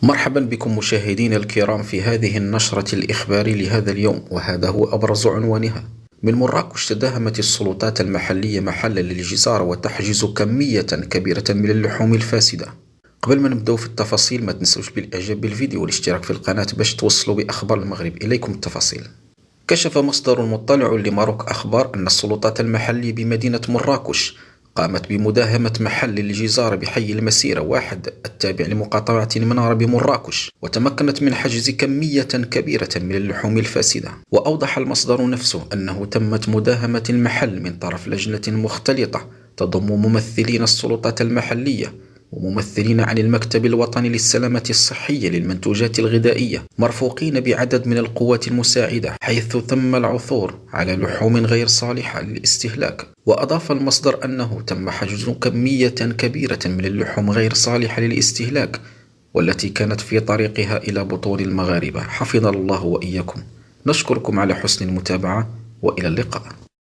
مرحبا بكم مشاهدينا الكرام في هذه النشرة الإخبارية لهذا اليوم، وهذا هو أبرز عنوانها. من مراكش تداهمت السلطات المحلية محلا للجزار وتحجز كمية كبيرة من اللحوم الفاسدة. قبل ما نبدأ في التفاصيل ما تنسوش بالإعجاب بالفيديو والاشتراك في القناة باش توصلوا بأخبار المغرب إليكم. التفاصيل. كشف مصدر مطلع لماروك أخبار أن السلطات المحلية بمدينة مراكش قامت بمداهمة محل للجزار بحي المسيرة 1 التابع لمقاطعة المنارة بمراكش، وتمكنت من حجز كمية كبيرة من اللحوم الفاسدة. وأوضح المصدر نفسه أنه تمت مداهمة المحل من طرف لجنة مختلطة تضم ممثلين السلطات المحلية وممثلين عن المكتب الوطني للسلامة الصحية للمنتوجات الغذائية، مرفوقين بعدد من القوات المساعدة، حيث تم العثور على لحوم غير صالحة للاستهلاك. وأضاف المصدر أنه تم حجز كمية كبيرة من اللحوم غير صالحة للاستهلاك، والتي كانت في طريقها إلى بطون المغاربة. حفظنا الله وإياكم. نشكركم على حسن المتابعة، وإلى اللقاء.